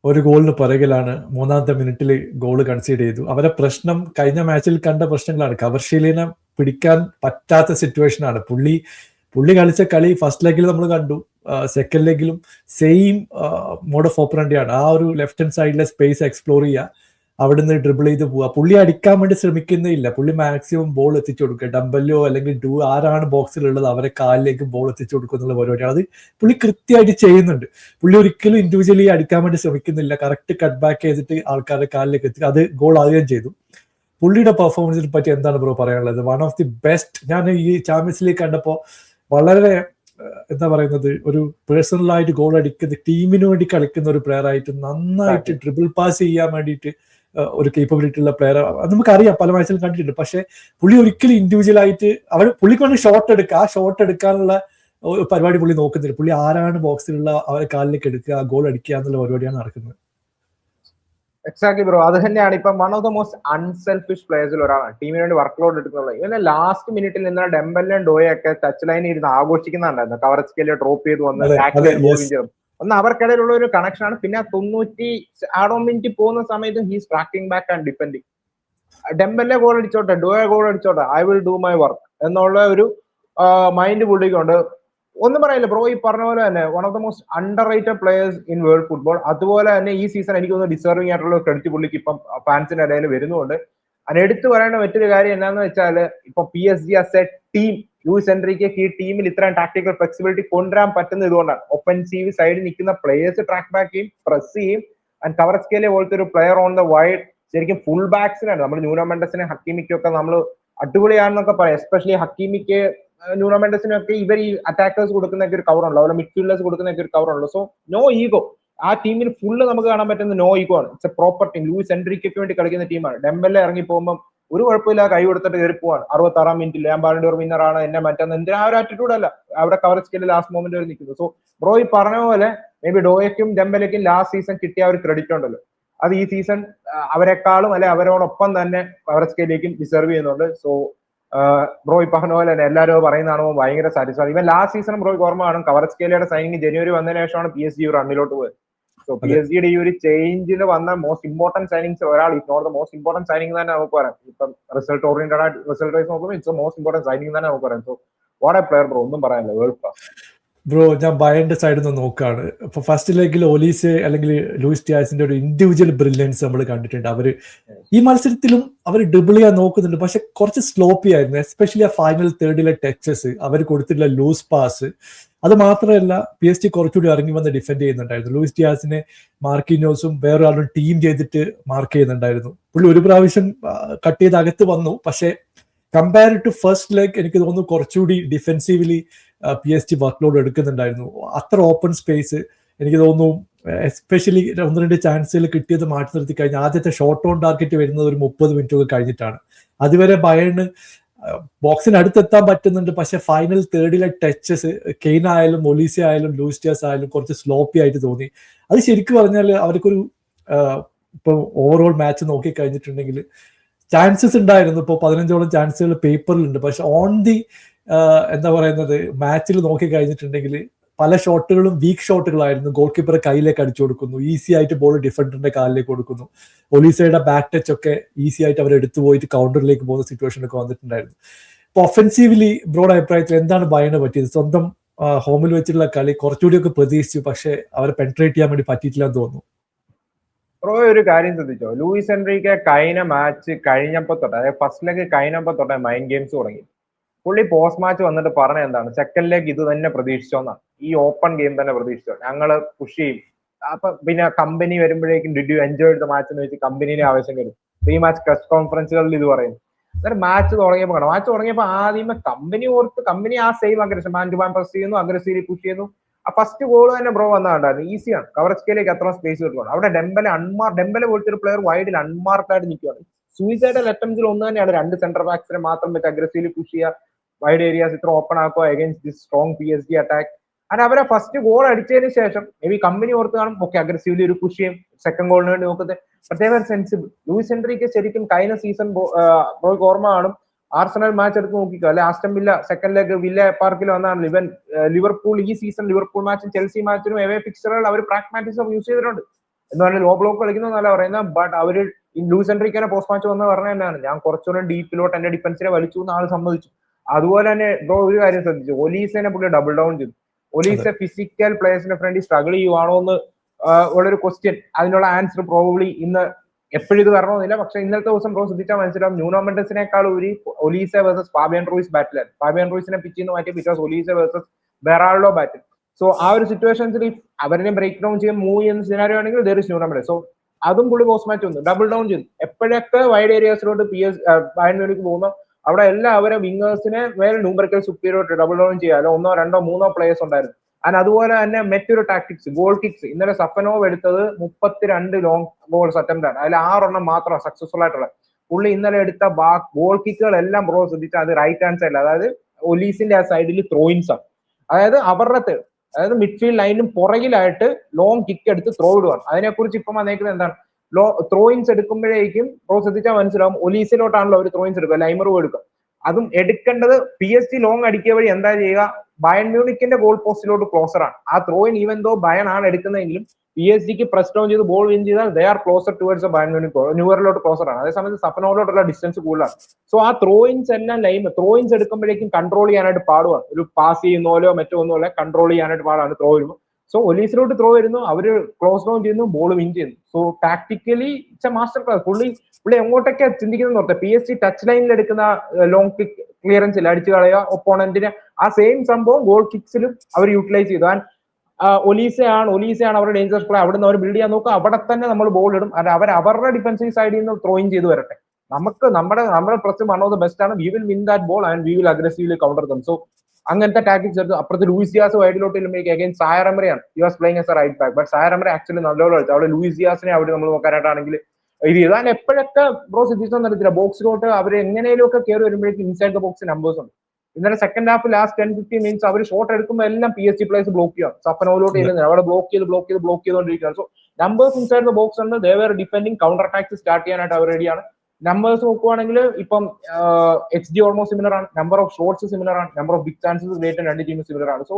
ഒരു ഗോളിന് പിറകിലാണ്, 3ാമത്തെ മിനിറ്റിൽ ഗോൾ കൺസീഡ് ചെയ്തു. അവരെ പ്രശ്നം കഴിഞ്ഞ മാച്ചിൽ കണ്ട പ്രശ്നങ്ങളാണ്. കവർഷീലിനെ പിടിക്കാൻ പറ്റാത്ത സിറ്റുവേഷൻ ആണ്. പുള്ളി കളിച്ച കളി ഫസ്റ്റ് ലെഗിൽ നമ്മൾ കണ്ടു, സെക്കൻഡ് ലെഗിലും സെയിം മോഡ് ഓഫ് ഓപ്പറൻഡിയാണ്. ആ ഒരു ലെഫ്റ്റ് ഹാൻഡ് സൈഡിലെ സ്പേസ് എക്സ്പ്ലോർ ചെയ്യുക, അവിടുന്ന് ഡ്രിബിൾ ചെയ്ത് പോവുക. പുള്ളി അടിക്കാൻ വേണ്ടി ശ്രമിക്കുന്നേയില്ല. പുള്ളി മാക്സിമം ബോൾ എത്തിച്ചു കൊടുക്കുക. ഡംബല്ലോ അല്ലെങ്കിൽ ആരാണ് ബോക്സിലുള്ളത് അവരെ കാലിലേക്ക് ബോൾ എത്തിച്ചു കൊടുക്കുക എന്നുള്ള പരിപാടിയാണ്. അത് പുള്ളി കൃത്യമായിട്ട് ചെയ്യുന്നുണ്ട്. പുള്ളി ഒരിക്കലും ഇൻഡിവിജ്വലി അടിക്കാൻ വേണ്ടി ശ്രമിക്കുന്നില്ല. കറക്റ്റ് കട്ട് ബാക്ക് ചെയ്തിട്ട് ആൾക്കാരുടെ കാലിലേക്ക് എത്തി അത് ഗോൾ ആവുകയും ചെയ്തു. പുള്ളിയുടെ പെർഫോമൻസിനെ പറ്റി എന്താണ് ബ്രോ പറയാനുള്ളത്? One of the best. ഞാൻ ഈ ചാമ്പ്യൻസ് ലീഗ് കണ്ടപ്പോൾ വളരെ എന്താ പറയുന്നത്, ഒരു പേഴ്സണലായിട്ട് ഗോൾ അടിക്കുന്ന, ടീമിന് വേണ്ടി കളിക്കുന്ന ഒരു പ്ലെയർ ആയിട്ട്, നന്നായിട്ട് ഡ്രിബിൾ പാസ് ചെയ്യാൻ വേണ്ടിയിട്ട് ഒരു കേപ്പബിലിറ്റി ഉള്ള പ്ലെയർ നമുക്കറിയാം, പല മാച്ചിലും കണ്ടിട്ടുണ്ട്. പക്ഷെ പുള്ളി ഒരിക്കലും ഇൻഡിവിജ്വൽ ആയിട്ട് പുള്ളിക്ക് വേണ്ടി ഷോട്ട് എടുക്കുക, ആ ഷോട്ട് എടുക്കാനുള്ള പരിപാടി പുള്ളി നോക്കുന്നില്ല. പുള്ളി ആരാണ് ബോക്സിലുള്ള അവരെ കാലിലേക്ക് എടുക്കുക, ഗോൾ അടിക്കുക എന്നുള്ള പരിപാടിയാണ് നടക്കുന്നത്. എക്സാക്ട്ലി ബ്രോ, അത് തന്നെയാണ് ഇപ്പം one of the most unselfish പ്ലേയേഴ്സിൽ ഒരാളാണ് ടീമിന് വേണ്ടി വർക്ക് ലോഡ് എടുക്കുന്നുള്ളത്. ഇവന്റെ ലാസ്റ്റ് മിനിറ്റിൽ നിന്ന് ഡെമ്പലിനും ഡോയൊക്കെ ടച്ച് ലൈനിൽ ഇരുന്ന് ആഘോഷിക്കുന്നുണ്ടായിരുന്നു. കവറസ്കേലിയെ ഡ്രോപ്പ് ചെയ്ത് വന്ന് അതെ ടാക്കിൾ അതെ ചെയ്ത് യെസ് പോവുകയും ചെയ്തു. ഒന്ന് അവർക്കിടയിലുള്ള ഒരു കണക്ഷൻ ആണ്. പിന്നെ 90 ആഡ് ഓൺ മിനിറ്റ് പോകുന്ന സമയത്തും he's tracking back and defending. Dembele goal അടിച്ചോട്ടെ, ഡോയെ ഗോൾ അടിച്ചോട്ടെ, I will do my work എന്നുള്ള ഒരു മൈൻഡ് പുള്ളിക്കുണ്ട്. ഒന്നും പറയില്ല ബ്രോ, ഈ പറഞ്ഞ പോലെ തന്നെ one of the most under rated players in world football. അതുപോലെ തന്നെ ഈ സീസൺ എനിക്ക് തോന്നുന്നു ഡിസർവിംഗ് ആയിട്ടുള്ള ക്രെഡിറ്റ് പുള്ളിക്ക് ഇപ്പം ഫാൻസിന്റെ ഇടയിൽ വരുന്നുണ്ട്. അതിന് എടുത്തു പറയേണ്ട മറ്റൊരു കാര്യം എന്താണെന്ന് വെച്ചാൽ ഇപ്പൊ PSG as a team, Luis Enrique ഈ ടീമിൽ ഇത്രയും ടാക്ടിക്കൽ ഫ്ലെക്സിബിലിറ്റി കൊണ്ടുവരാൻ പറ്റുന്നത് ഇതുകൊണ്ടാണ്. ഒഫൻസീവ് സൈഡിൽ നിൽക്കുന്ന പ്ലേയേഴ്സ് ട്രാക്ക് ബാക്ക് ചെയ്യും, പ്രസ് ചെയ്യും. ആൻഡ് കവറസ്കേലിയെ പോലത്തെ ഒരു പ്ലെയർ ഓൺ ദ വൈഡ് ശരിക്കും ഫുൾ ബാക്സിനാണ്. നമ്മൾ ന്യൂനോ മെൻഡസിനെ ഹക്കീമിക്കും ഒക്കെ നമ്മൾ അടിപൊളിയാണെന്നൊക്കെ പറയാം. എസ്പെഷ്യലി ഹക്കീമിക്ക് ന്യൂനോ മെൻഡസിനൊക്കെ ഇവർ ഈ അറ്റാക്കേഴ്സ് കൊടുക്കുന്നൊക്കെ ഒരു കവറുണ്ടല്ലോ, അതുപോലെ മിഡ്ഫീൽഡേഴ്സ് കൊടുക്കുന്നൊക്കെ ഒരു കവറുണ്ടല്ലോ. So no ego. ആ ടീമിൽ ഫുള്ള് നമുക്ക് കാണാൻ പറ്റുന്ന നോ ഈഗോ ആണ്. It's a proper team. Luis എൻറിക്കൊക്കെ വേണ്ടി കളിക്കുന്ന ടീമാണ്. ഡെമ്പലെ ഇറങ്ങി പോകുമ്പോൾ ഒരു കുഴപ്പമില്ല, കൈ കൊടുത്തിട്ട് കയറി പോവാണ്. 66 മിനിറ്റിൽ ഞാൻ ബാലൻഡിയർ വിന്നർ ആണ് എന്നെ മറ്റൊന്ന് എന്തിനാ ഒരു ആറ്റിറ്റ്യൂഡ് അല്ല. അവിടെ കവർ സ്കെയിൽ ലാസ്റ്റ് മൊമെന്റ് വരെ നിൽക്കുന്നു. സോ ബ്രോ ഈ പറഞ്ഞ പോലെ മേ ബി ഡോയക്കും ഡെമ്പലയ്ക്കും ലാസ്റ്റ് സീസൺ കിട്ടിയ ഒരു ക്രെഡിറ്റ് ഉണ്ടല്ലോ, അത് ഈ സീസൺ അവരെക്കാളും അല്ലെ അവരോടൊപ്പം തന്നെ കവർ സ്കെയിലേക്കും ഡിസർവ് ചെയ്യുന്നുണ്ട്. സോ ബ്രോ ഈ പറഞ്ഞ പോലെ തന്നെ എല്ലാവരും പറയുന്നതാണോ ഭയങ്കര സാറ്റിസ്ഫൈ. ഇവൻ ലാസ്റ്റ് സീസൺ ബ്രോയ്ക്ക് ഓർമ്മ കാണും, കവറസ്കേലയുടെ സൈനിങ് ജനുവരി വന്നതിന് ശേഷമാണ് PSG റണ്ണിലോട്ട് പോയത്. സോ PSG ഈ ഒരു ചേഞ്ചിൽ വന്ന മോസ്റ്റ് ഇമ്പോർട്ടന്റ് സൈനിങ്സ് ഒരാൾ, if not the most important signing തന്നെ നമുക്ക് പറയാം. ഇപ്പം റിസൾട്ട് ഓറിയന്റഡ് ആയിട്ട് റിസൾട്ട് വൈസ് നോക്കുമ്പോൾ ഇറ്റ്സ് മോസ്റ്റ് ഇമ്പോർട്ടന്റ് സൈനിങ് തന്നെ നമുക്ക് പറയാം. So what a player bro, ഒന്നും പറയാനില്ല, വേൾഡ് ക്ലാസ്. ബ്രോ ഞാൻ ബയന്റെ സൈഡിൽ നിന്ന് നോക്കുകയാണ്. ഇപ്പൊ ഫസ്റ്റ് ലെഗിൽ ഒലീസെ അല്ലെങ്കിൽ ലൂയിസ് ഡിയാസിന്റെ ഒരു ഇൻഡിവിജ്വൽ ബ്രില്യൻസ് നമ്മൾ കണ്ടിട്ടുണ്ട്. അവര് ഈ മത്സരത്തിലും അവർ ഡബിൾ ചെയ്യാൻ നോക്കുന്നുണ്ട്, പക്ഷെ കുറച്ച് സ്ലോപ്പി ആയിരുന്നു. എസ്പെഷ്യലി ആ ഫൈനൽ തേർഡിലെ ടച്ചസ്, അവർ കൊടുത്തിട്ടുള്ള ലൂസ് പാസ്. അത് മാത്രമല്ല PSG കുറച്ചുകൂടി ഇറങ്ങി വന്ന് ഡിഫെൻഡ് ചെയ്യുന്നുണ്ടായിരുന്നു. ലൂയിസ് ഡിയാസിനെ മാർക്കിനോസും വേറൊരാളും ടീം ചെയ്തിട്ട് മാർക്ക് ചെയ്യുന്നുണ്ടായിരുന്നു. പുള്ളി ഒരു പ്രാവശ്യം കട്ട് ചെയ്ത് അകത്ത് വന്നു, പക്ഷെ കമ്പയർ ടു ഫസ്റ്റ് ലെഗ് എനിക്ക് തോന്നുന്നു കുറച്ചുകൂടി ഡിഫെൻസീവ്ലി PSG വർക്ക് ലോഡ് എടുക്കുന്നുണ്ടായിരുന്നു. അത്ര ഓപ്പൺ സ്പേസ് എനിക്ക് തോന്നുന്നു. എസ്പെഷ്യലി 1-2 ചാൻസുകൾ കിട്ടിയത് മാറ്റി നിർത്തി കഴിഞ്ഞാൽ ആദ്യത്തെ ഷോട്ട് ഓൺ ടാർഗറ്റ് വരുന്നത് ഒരു 30 മിനിറ്റ് ഒക്കെ കഴിഞ്ഞിട്ടാണ്. അതുവരെ ബയറിന് ബോക്സിന് അടുത്തെത്താൻ പറ്റുന്നുണ്ട്, പക്ഷെ ഫൈനൽ തേർഡിലെ ടച്ചസ് കെയ്ൻ ആയാലും ഒലീസ ആയാലും ലൂയിസ് ഡിയാസ് ആയാലും കുറച്ച് സ്ലോപ്പി ആയിട്ട് തോന്നി. അത് ശരിക്കും പറഞ്ഞാൽ അവർക്കൊരു ഇപ്പൊ ഓവറോൾ മാച്ച് നോക്കി കഴിഞ്ഞിട്ടുണ്ടെങ്കിൽ ചാൻസസ് ഉണ്ടായിരുന്നു. ഇപ്പോൾ 15ഓളം ചാൻസുകൾ പേപ്പറിലുണ്ട്, പക്ഷെ ഓൺ ദി എന്താ പറയുന്നത് മാച്ചിൽ നോക്കി കഴിഞ്ഞിട്ടുണ്ടെങ്കിൽ പല ഷോട്ടുകളും വീക്ക് ഷോട്ടുകളായിരുന്നു. ഗോൾ കീപ്പറെ കയ്യിലേക്ക് അടിച്ചു കൊടുക്കുന്നു, ഈസി ആയിട്ട് ബോൾ ഡിഫൻഡറിന്റെ കാലിലേക്ക് കൊടുക്കുന്നു. ഒലീസയുടെ ബാക്ക് ടച്ച് ഒക്കെ ഈസി ആയിട്ട് അവർ എടുത്തു പോയിട്ട് കൗണ്ടറിലേക്ക് പോകുന്ന സിറ്റുവേഷനൊക്കെ വന്നിട്ടുണ്ടായിരുന്നു. ഇപ്പൊ ഒഫൻസീവ്ലി ബ്രോഡ് അഭിപ്രായത്തിൽ എന്താണ് ബയറിന് പറ്റിയത്? സ്വന്തം ഹോമിൽ വെച്ചിട്ടുള്ള കളി കുറച്ചുകൂടിയൊക്കെ പ്രതീക്ഷിച്ചു, പക്ഷെ അവരെ പെൻട്രേറ്റ് ചെയ്യാൻ വേണ്ടി പറ്റിയിട്ടില്ല എന്ന് തോന്നുന്നു. ബ്രോ ഒരു കാര്യം ശ്രദ്ധിച്ചോ, ലൂയിസ് എൻറിക്ക് കഴിഞ്ഞ മാച്ച് കഴിഞ്ഞപ്പോ തൊട്ട്, അതായത് ഫസ്റ്റ് ലെഗ് കഴിഞ്ഞപ്പോ തൊട്ടേ മൈൻഡ് ഗെയിംസ് തുടങ്ങി. പുള്ളി പോസ്റ്റ് മാച്ച് വന്നിട്ട് പറഞ്ഞ എന്താണ്, സെക്കൻഡ് ലെഗ് ഇത് തന്നെ പ്രതീക്ഷിച്ചോന്നാണ്, ഈ ഓപ്പൺ ഗെയിം തന്നെ പ്രതീക്ഷിച്ചോ, ഞങ്ങള് പുഷ് ചെയ്യും. അപ്പൊ പിന്നെ കമ്പനി വരുമ്പോഴേക്കും did you enjoy the match എന്ന് വെച്ച് കമ്പനിയുടെ ആവശ്യം വരും. ഈ മാച്ച് പ്രസ് കോൺഫറൻസുകളിൽ ഇത് പറയും. അന്നേരം മാച്ച് തുടങ്ങിയപ്പോ ആദ്യമേ കമ്പനി ആ same aggression man to man press ചെയ്യുന്നു, അഗ്രസീവ്ലി പുഷ് ചെയ്യുന്നു. ആ ഫസ്റ്റ് ഗോൾ തന്നെ ബ്രോ വന്നതാണ്ടായിരുന്നു, ഈസിയാണ്. കവറേജിലേക്ക് അത്ര സ്പേസ് കിട്ടുകയാണ്. അവിടെ ഡെമ്പലെ പോലത്തെ ഒരു പ്ലെയർ വൈഡിൽ അൺമാർക്കായിട്ട് നിൽക്കുകയാണ്. സൂയിസൈഡൽ അറ്റംപ്റ്റ്സിൽ ഒന്ന് തന്നെയാണ് 2 സെന്റർ ബാക്സിനെ മാത്രം വെച്ച് അഗ്രസീവ്ലി പുഷ് ചെയ്യുക, വൈഡ് ഏരിയാസ് ഇത്ര ഓപ്പൺ ആക്കുക against this strong PSG attack. And അവരെ ഫസ്റ്റ് ഗോൾ അടിച്ചതിന് ശേഷം മേ ബി കമ്പനി ഓർത്ത് കാണും, ഓക്കെ അഗ്രസീവ്ലി ഒരു പുഷ് ചെയ്യും, സെക്കൻഡ് ഗോളിന് വേണ്ടി നോക്കുന്നത്. പ്രത്യേക സെൻസിബിൾ. ലൂയിസ് എൻറിക്ക് ശരിക്കും കഴിഞ്ഞ സീസൺ ബ്രോയ്ക്ക് ഓർമ്മ കാണും, ആർസണൽ മാച്ച് എടുത്ത് നോക്കിക്കോ, അല്ലെ Aston villa second leg villa പാർക്കിൽ വന്നാണ് ഇവൻ ലിവർപൂൾ ഈ സീസൺ ലിവർപൂൾ മാച്ചും ചെൽസി മാച്ചിനും എവേ ഫിക്സറുകൾ അവർ പ്രാഗ്മാറ്റിസം യൂസ് ചെയ്തിട്ടുണ്ട്. എന്ന് പറഞ്ഞാൽ ലോ ബ്ലോക്ക് കളിക്കുന്നതല്ല പറയുന്നത്, ബട്ട് അവര് ലൂയിസ് എൻറിക്കിനെ പോസ്റ്റ് മാച്ച് വന്ന് പറഞ്ഞ തന്നെയാണ്, ഞാൻ കുറച്ചുകൂടെ ഡീപ്പിലോട്ട് എന്റെ ഡിഫൻസിനെ വലിച്ചു എന്ന് ആൾ സമ്മതിച്ചു. അതുപോലെ തന്നെ ബ്രോ ഒരു കാര്യം ശ്രദ്ധിച്ചു, ഒലീസനെ പുള്ളി ഡബിൾ ഡൗൺ ചെയ്തു. ഒലീസ ഫിസിക്കൽ പ്ലേയേഴ്സിന്റെ ഫ്രണ്ട് സ്ട്രഗിൾ ചെയ്യുവാണോ എന്ന് ഉള്ളൊരു ക്വസ്റ്റ്യൻ, അതിനുള്ള ആൻസർ പ്രോബബ്ലി ഇന്ന് എപ്പോഴും ഇത് വരണമെന്നില്ല, പക്ഷെ ഇന്നത്തെ ദിവസം ബ്രോ ശ്രദ്ധിച്ചാൽ മനസ്സിലാവും ന്യൂനോ മെൻഡസിനേക്കാൾ ഒരു ഒലീസ വേഴ്സസ് ഫാബിയൻ റൂയിസ് ബാറ്റിലാണ്. ഫാബിയൻ റൂയിസിനെ പിച്ചിന്ന് മാറ്റി because Olise versus Beraldo battle. So ആ ഒരു സിറ്റുവേഷൻസിൽ അവരെ ബ്രേക്ക് ഡൗൺ ചെയ്യാൻ മൂവ് ചെയ്യുന്ന സിനാരിയോ ആണെങ്കിൽ there is Nuno Mendes. So അതും പുള്ളി പോസ്റ്റ് മാച്ച് വന്നു, ഡബിൾ ഡൗൺ ചെയ്തു. എപ്പോഴൊക്കെ വൈഡ് ഏരിയാസിലോട്ട് ബയണിലേക്ക് പോകുമ്പോൾ അവിടെ എല്ലാവരും വിങ്ങേഴ്സിനെ വേറെ ന്യൂമറിക്കൽ സുപ്പീരിയോട്ട് ഡബിൾ ഡൗൺ ചെയ്യാലോ, 1, 2, 3 പ്ലേയേഴ്സ് ഉണ്ടായിരുന്നു. ആൻഡ് അതുപോലെ തന്നെ മറ്റൊരു ടാക്ടിക്സ് ഗോൾ കിക്സ്. ഇന്നലെ സഫനോവ് എടുത്തത് 32 ലോങ് ഗോൾസ് അറ്റംപ്റ്റ് ആണ്, അതിൽ 6 എണ്ണം മാത്രം സക്സസ്ഫുൾ ആയിട്ടുള്ള. പുള്ളി ഇന്നലെ എടുത്ത ഗോൾ കിക്കുകൾ എല്ലാം ബ്രോ ശ്രദ്ധിച്ചാൽ അത് റൈറ്റ് ഹാൻഡ് സൈഡിൽ, അതായത് ഒലീസിന്റെ ആ സൈഡിൽ ത്രോയിൻസ് ആണ്. അതായത് മിഡ്ഫീൽഡ് ലൈനും പുറകിലായിട്ട് ലോങ് കിക്ക് എടുത്ത് ത്രോ ഇടുവാണ്. അതിനെക്കുറിച്ച് ഇപ്പം വന്നേക്കുന്നത് എന്താണ്, ത്രോയിൻസ് എടുക്കുമ്പോഴേക്കും ശ്രദ്ധിച്ചാൽ മനസ്സിലാവും ഒലീസിലോട്ടാണല്ലോ അവർ ത്രോയിൻസ് എടുക്കുക, ലൈമറും എടുക്കുക. അതും എടുക്കേണ്ടത് PSG ലോങ് അടിക്കുക വഴി എന്താ ചെയ്യുക, ബയൺ മ്യൂണിക്കിന്റെ ഗോൾ പോസ്റ്റിലോട്ട് ക്ലോസർ ആണ്. ആ ത്രോയിൻ ഈവൻ ദോ ബയൺ ആണ് എടുക്കുന്നതെങ്കിലും PSG പ്രസ് ഡൗൺ ചെയ്ത് ബോൾ വിൻ ചെയ്താൽ they are closer towards Bayern Munich, ന്യൂവറിലോട്ട് ക്ലോസർ ആണ്. അതേസമയത്ത് സഫനോലോട്ടുള്ള ഡിസ്റ്റൻസ് കൂടുതലാണ്. സോ ആ ത്രോയിൻസ് എല്ലാം ത്രോയിൻസ് എടുക്കുമ്പോഴേക്കും കൺട്രോൾ ചെയ്യാനായിട്ട് പാടുവാണ്. ഒരു പാസ് ചെയ്യുന്നോലോ മറ്റോ ഒന്നുമല്ല, കൺട്രോൾ ചെയ്യാനായിട്ട് പാടാണ് ത്രോ വരുമ്പോൾ. സോ ഒലീസിലോട്ട് ത്രോ വരുന്നു, അവര് ക്ലോസ് ഡൗൺ ചെയ്യുന്നു, ബോൾ വിൻ ചെയ്യുന്നു. So tactically it's A master class. പുള്ളി എങ്ങോട്ടൊക്കെ ചിന്തിക്കുന്നത് ഓർത്തെ, PSG ടച്ച് ലൈനിൽ എടുക്കുന്ന ലോങ് കിക്ക് ക്ലിയറൻസിൽ അടിച്ചു കളയുക ഒപ്പോണന്റിന്, ആ സെയിം സംഭവം ഗോൾ കിക്സിലും അവർ യൂട്ടിലൈസ് ചെയ്തു. ആൻഡ് ഒലീസയാണ് അവരുടെ ഡേഞ്ചറസ് പ്ലേ. അവിടുന്ന് അവർ ബിൽഡ് ചെയ്യാൻ നോക്കുക, അവിടെ തന്നെ നമ്മൾ ബോൾ ഇടും. അവർ അവരുടെ ഡിഫൻസീവ് സൈഡിൽ നിന്ന് ത്രോയിൻ ചെയ്ത് വരട്ടെ. നമുക്ക് നമ്മുടെ press one of the best ആണ്. We will win that ball and we will aggressively counter them. So അങ്ങനത്തെ ടാക്ടിക്സ് എടുത്തു. അപ്പുറത്ത് ലൂയിസ് ഡിയാസ് വൈഡിലോട്ട് ഇല്ലെങ്കിൽ അഗൈൻ സായർ എമറിയാണ്, he was playing as a right back. But Zaire Emery actually നല്ലപോലെ കളിച്ചു. അവിടെ ലൂയിസ് ഡിയാസിനെ അവിടെ നമ്മൾ നോക്കാനായിട്ടാണെങ്കിൽ ഇത് ചെയ്തു. ഞാൻ എപ്പോഴൊക്കെ ശ്രദ്ധിച്ചെന്ന് അറിയത്തില്ല, ബോക്സിലോട്ട് അവർ എങ്ങനെയും ഒക്കെ കയറി വരുമ്പോഴേക്കും ഇൻസൈഡ് ദ ബോക്സ് നമ്പേഴ്സ് ഉണ്ട്. ഇന്നലെ സെക്കൻഡ് ഹാഫ് ലാസ്റ്റ് 10-15 മിനിറ്റ്സ് അവർ ഷോട്ട് എടുക്കുമ്പോൾ എല്ലാം PSG പ്ലേയേഴ്സ് ബ്ലോക്ക് ചെയ്യാം. സഫനോലോട്ട് ഇരുന്നത് അവിടെ ബ്ലോക്ക് ചെയ്തുകൊണ്ടിരിക്കുകയാണ്. So numbers inside the box ഉണ്ട്. They were defending, counter attacks start ചെയ്യാനായിട്ട് അവർ റെഡിയാണ്. നമ്പേഴ്സ് നോക്കുവാണെങ്കിൽ ഇപ്പം XG ഓൾമോസ്റ്റ് സിമിലർ ആണ്, നമ്പർ ഓഫ് ഷോട്ട്സ് സിമിലർ ആണ്, number of big chances create രണ്ട് ടീം സിമിലർ ആണ്. സോ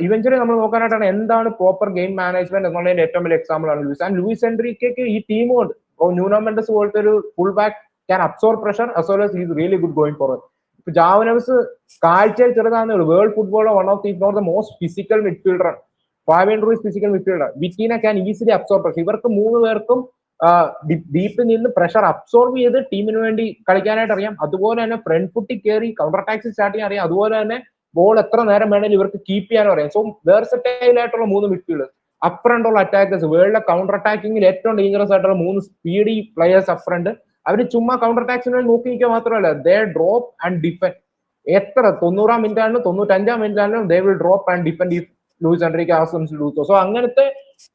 ഇവൻച്വലി നമ്മൾ നോക്കാനായിട്ടാണ് എന്താണ് പ്രോപ്പർ ഗെയിം മാനേജ്മെന്റ് എന്നുള്ളതിന്റെ ഏറ്റവും വലിയ എക്സാമ്പിൾ ആണ് ലൂയിസ്. ആൻഡ് ലൂയിസ് എൻട്രിക്കയ്ക്ക് ഈ ടീം കൊണ്ട് ന്യൂനോ മെൻഡസ് പോലത്തെ ഒരു full back can absorb pressure as well as he is really good going forward. ഇപ്പൊ ജാവോ നെവസ് കാഴ്ചയിൽ ചെറുതാന്നേ ഉള്ളൂ. World footballer one of the if not the most physical midfielder ആണ്. Fabian Ruiz physical midfielder. Vitinha can easily absorb pressure. ഇവർക്ക് മൂന്ന് പേർക്കും ഡീപ്പിൽ നിന്ന് pressure absorb ചെയ്ത് ടീമിന് വേണ്ടി കളിക്കാനായിട്ട് അറിയാം. അതുപോലെ തന്നെ ഫ്രണ്ട് ഫുട്ടിൽ കയറി കൗണ്ടർ അറ്റാക്സ് സ്റ്റാർട്ട് ചെയ്യാൻ അറിയാം. അതുപോലെ തന്നെ ബോൾ എത്ര നേരം വേണമെങ്കിലും ഇവർക്ക് കീപ്പ് ചെയ്യാനും അറിയാം. സോ വേഴ്സറ്റൈൽ ആയിട്ടുള്ള മൂന്ന് മിഡ്ഫീൽഡേഴ്സ്. അപ്രണ്ടുള്ള അറ്റാക്കേഴ്സ്, വേൾഡിലെ കൗണ്ടർ അറ്റാക്കിങ്ങിൽ ഏറ്റവും ഡേഞ്ചറസ് ആയിട്ടുള്ള മൂന്ന് സ്പീഡി പ്ലെയേഴ്സ് അപ്രണ്ട്. അവർ ചുമ്മാ കൗണ്ടർ അറ്റാക്സിന് വേണ്ടി നോക്കി നിൽക്കുക മാത്രമല്ല, ദേ ഡ്രോപ്പ് ആൻഡ് ഡിഫെൻഡ്. എത്ര 90-ാം മിനിറ്റ് ആണെങ്കിലും 95-ാം മിനിറ്റ് ആണെങ്കിലും they will drop and defend if Luis Enrique ആസ്കംസ് ടു ഡു സോ. അങ്ങനത്തെ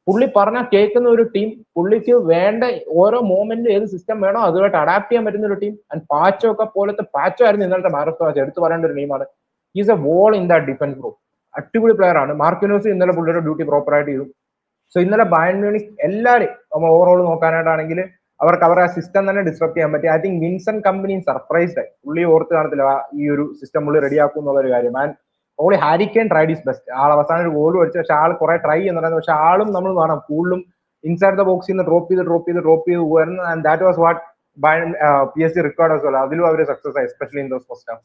പുള്ളി പറഞ്ഞാൽ കേൾക്കുന്ന ഒരു ടീം, പുള്ളിക്ക് വേണ്ട ഓരോ മോമെന്റിൽ ഏത് സിസ്റ്റം വേണോ അതുമായിട്ട് അഡാപ്റ്റ് ചെയ്യാൻ പറ്റുന്ന ഒരു ടീം. ആൻഡ് പാച്ചോ ഒക്കെ പോലത്തെ, പാച്ചോ ആയിരുന്നു ഇന്നലത്തെ മാരത്തോൺ മാച്ച്, എടുത്തു പറയേണ്ട ഒരു ടീമാണ്. Is a wall in that defence group. അടിപൊളി പ്ലെയർ ആണ്. മാർക്കിനോസ് ഇന്നലെ പുള്ളിയുടെ ഡ്യൂട്ടി പ്രോപ്പർ ആയിട്ട് ചെയ്തു. സോ ഇന്നലെ ബയൺ മ്യൂണിക് എല്ലാവരും നമ്മൾ ഓവറോൾ നോക്കാനായിട്ടാണെങ്കിൽ അവർക്ക് അവരുടെ ആ സിസ്റ്റം തന്നെ ഡിസ്ട്രപ്റ്റ് ചെയ്യാൻ പറ്റി. I think Vincent company surprised ആയി. പുള്ളി ഓർത്ത് കാണത്തില്ല ഈ ഒരു സിസ്റ്റം പുള്ളി റെഡിയാക്കും എന്നുള്ള ഒരു കാര്യം. ആൻഡ് ഓളി Harry Kane tried his best. ആൾ അവസാനം ഒരു ഗോൾ അടിച്ചു, പക്ഷെ ആൾ കുറെ ട്രൈ ചെയ്യുന്നുണ്ടായിരുന്നു. പക്ഷെ ആളും നമ്മൾ കാണാം കൂടുതലും ഇൻസൈഡ് ദ ബോക്സിൽ നിന്ന് ഡ്രോപ്പ് ചെയ്ത് പോകുമായിരുന്നു. And that was what PSG record as well. അതിലും അവർ സക്സസ് ആയി, especially in those first half.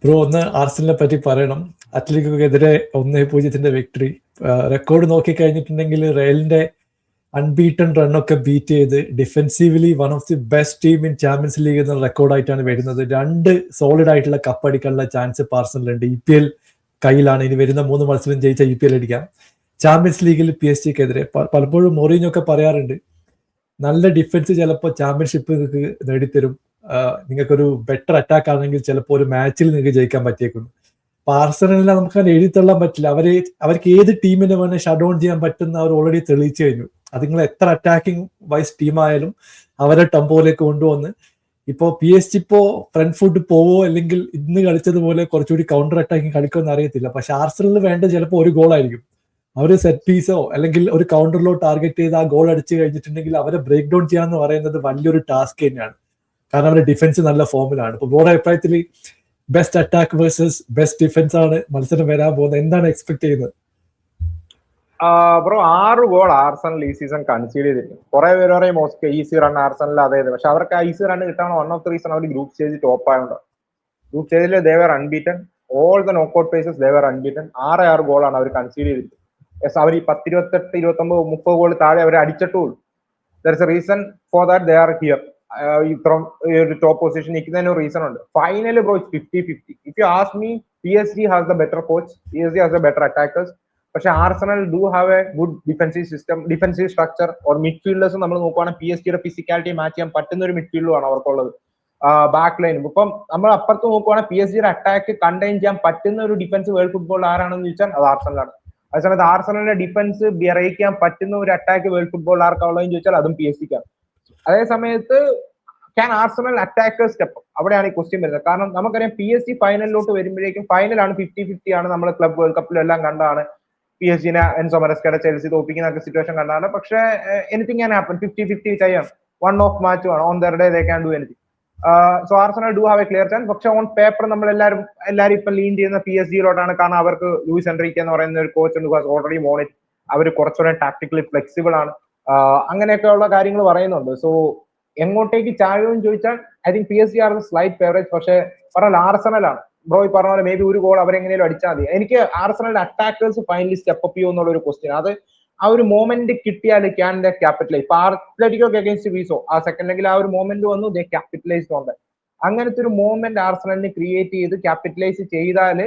Bro, ഒന്ന് ആർസനലിനെ പറ്റി പറയണം. അത്ലറ്റിക്കോക്കെതിരെ 1-0 വിക്ടറി. റെക്കോർഡ് നോക്കി കഴിഞ്ഞിട്ടുണ്ടെങ്കിൽ റയലിന്റെ അൺബീറ്റൺ റണ്ണൊക്കെ ബീറ്റ് ചെയ്ത് defensively one of the best team in champions league എന്ന റെക്കോർഡായിട്ടാണ് വരുന്നത്. 2 സോളിഡ് ആയിട്ടുള്ള കപ്പ് അടിക്കാനുള്ള ചാൻസ് പാർസണലുണ്ട്. EPL കയ്യിലാണ്. ഇനി വരുന്ന 3 മത്സരം ജയിച്ച EPL അടിക്കാം. ചാമ്പ്യൻസ് ലീഗിൽ PSG-ക്കെതിരെ പലപ്പോഴും മൊറീഞ്ഞോ ഒക്കെ പറയാറുണ്ട്, നല്ല ഡിഫൻസ് ചിലപ്പോൾ ചാമ്പ്യൻഷിപ്പ് നിങ്ങൾക്ക് നേടിത്തരും, നിങ്ങൾക്കൊരു ബെറ്റർ അറ്റാക്ക് ആണെങ്കിൽ ചിലപ്പോൾ ഒരു മാച്ചിൽ നിങ്ങൾക്ക് ജയിക്കാൻ പറ്റിയേക്കുന്നു. ആർസനലിനെ നമുക്ക് അങ്ങനെ എഴുതിത്തള്ളാൻ പറ്റില്ല. അവർക്ക് ഏത് ടീമിനെ വേണേൽ ഷട്ട് ഡൗൺ ചെയ്യാൻ പറ്റുന്ന അവർ ഓൾറെഡി തെളിയിച്ചു കഴിഞ്ഞു. അത് നിങ്ങൾ എത്ര അറ്റാക്കിംഗ് വൈസ് ടീമായാലും അവരെ ടെമ്പോയിലേക്ക് കൊണ്ടുവന്ന് ഇപ്പോ PSG ഇപ്പോ ഫ്രണ്ട് ഫുട്ട് പോവോ അല്ലെങ്കിൽ ഇന്ന് കളിച്ചതുപോലെ കുറച്ചുകൂടി കൗണ്ടർ അറ്റാക്കിംഗ് കളിക്കുമെന്ന് അറിയത്തില്ല. പക്ഷെ ആർസനലിന് വേണ്ട ചിലപ്പോൾ ഒരു ഗോളായിരിക്കും. അവർ സെറ്റ് പീസോ അല്ലെങ്കിൽ ഒരു കൗണ്ടറിലോ ടാർഗറ്റ് ചെയ്ത് ആ ഗോൾ അടിച്ചു കഴിഞ്ഞിട്ടുണ്ടെങ്കിൽ അവരെ ബ്രേക്ക് ഡൗൺ ചെയ്യാന്ന് പറയുന്നത് വലിയൊരു ടാസ്ക് തന്നെയാണ്. കാരണം അവരുടെ ഡിഫൻസ് നല്ല ഫോമിലാണ്. ഇപ്പൊ ബോർഡ് അഭിപ്രായത്തിൽ best attack versus best defence ആണ് മത്സരം വരാൻ പോകുന്നത്. എന്താണ് എക്സ്പെക്ട് ചെയ്യുന്നത്? ബ്രോ 6 ഗോൾ ആർസണൽ ഈ സീസൺ കൺസീഡ് ചെയ്തിരിക്കും. കുറെ പേര് പറയും ഈസി റൺ ആർസണൽ അതായത്, പക്ഷെ അവർക്ക് ആ ഈസി റൺ കിട്ടാൻ വൺ ഓഫ് ദ റീസൺ അവർ ഗ്രൂപ്പ് സ്റ്റേജ് ടോപ്പ് ആയതുകൊണ്ട്. ഗ്രൂപ്പ് സ്റ്റേജിൽ they were unbeaten, all the knockout phases they were unbeaten. 6 ഗോളാണ് അവർ കൺസീഡ് ചെയ്തിരിക്കുന്നത്. അവർ ഈ 10, 28, 29, 30 ഗോൾ താഴെ അവർ അടിച്ചിട്ടുള്ളൂ. There is a reason for that they are here. ഇത്രയും ഒരു ടോപ്പ് പൊസിഷൻ നിൽക്കുന്നതിന് ഒരു റീസൺ ഉണ്ട്. Final bro 50-50. If you ask me, PSG has the better coach, PSG has the better attackers. പക്ഷെ Arsenal do have a good defensive system, defensive structure. Or midfielders നമ്മൾ നോക്കുവാണെങ്കിൽ PSG-യുടെ physicality match ചെയ്യാൻ പറ്റുന്ന ഒരു മിഡ്ഫീൽഡുമാണ് അവർക്കുള്ളത്. ബാക്ക് ലൈനും ഇപ്പം നമ്മൾ അപ്പുറത്ത് നോക്കുവാണെങ്കിൽ PSG-യുടെ അറ്റാക്ക് കണ്ടെയ്ൻ ചെയ്യാൻ പറ്റുന്ന ഒരു ഡിഫൻസ് വേൾഡ് ഫുട്ബോളിൽ ആരാണെന്ന് ചോദിച്ചാൽ അത് ആർസണലാണ്. അതേസമയത്ത് ആർസണലിന്റെ ഡിഫൻസ് ബ്രേക്കാൻ പറ്റുന്ന ഒരു അറ്റാക്ക് വേൾഡ് ഫുട്ബോളിൽ ആർക്കാവുള്ളതെന്ന് ചോദിച്ചാൽ അതും PSG-ക്കാണ്. അതേ സമയത്ത് ക്യാൻ ആർസണൽ അറ്റാക്കേഴ്സ് സ്റ്റെപ്പ്, അവിടെയാണ് ഈ ക്വസ്റ്റ്യൻ വരുന്നത്. കാരണം നമുക്കറിയാം PSG ഫൈനലിലോട്ട് വരുമ്പോഴേക്കും, ഫൈനലാണ് 50-50 ആണ്, നമ്മൾ ക്ലബ് വേൾഡ് കപ്പിലും എല്ലാം കണ്ടാണ്. PSG എൻസോ മരസ്കയുടെ ചെൽസി തോപ്പിക്കുന്ന സിറ്റുവേഷൻ കണ്ടാണ്. പക്ഷേ anything can happen. 50-50 time one of match on there day they can do anything. So Arsenal do have A clear chance. പക്ഷെ ഓൺ പേപ്പർ നമ്മൾ എല്ലാവരും ഇപ്പൊ ലീൻ ചെയ്യുന്ന PSG-യിലോട്ടാണ്. കാരണം അവർക്ക് ലൂയിസ് എൻറിക്കെ എന്ന് പറയുന്ന ഒരു കോച്ച് ഉണ്ട്, ഓൾറെഡി മോണിറ്റ്. അവർ കുറച്ചുകൂടെ ടാക്ടിക്കലി ഫ്ലെക്സിബിൾ ആണ്. അങ്ങനെയൊക്കെയുള്ള കാര്യങ്ങൾ പറയുന്നുണ്ട്. സോ എങ്ങോട്ടേക്ക് ചാഴുമെന്ന് ചോദിച്ചാൽ I think PSG are slight favourite. പക്ഷെ പറഞ്ഞാൽ ആർസണലാണ്. ബ്രോ ഈ പറഞ്ഞ പോലെ മേ ബി ഒരു ഗോൾ അവരെങ്ങനെയും അടിച്ചാൽ മതി. എനിക്ക് ആർസണലിന്റെ അറ്റാക്കേഴ്സ് ഫൈനലി സ്റ്റെപ്പ് അപ്പ് ചെയ്യുമോ എന്നുള്ള ഒരു ക്വസ്റ്റ്യൻ. അത് ആ ഒരു മോമെന്റ് കിട്ടിയാൽ ക്യാൻ ദ ക്യാപിറ്റലൈസ്. ഇപ്പൊ അത്ലറ്റിക്കോ അഗൈൻസ്റ്റ് വീസോ ആ സെക്കൻഡ് ലെഗിൽ ആ ഒരു മോമെന്റ് വന്നു, ദേ ക്യാപിറ്റലൈസ്ഡ് ഓൺ ദാറ്റ്. അങ്ങനത്തെ ഒരു മോമെന്റ് ആർസണലിന് ക്രിയേറ്റ് ചെയ്ത് ക്യാപിറ്റലൈസ് ചെയ്താൽ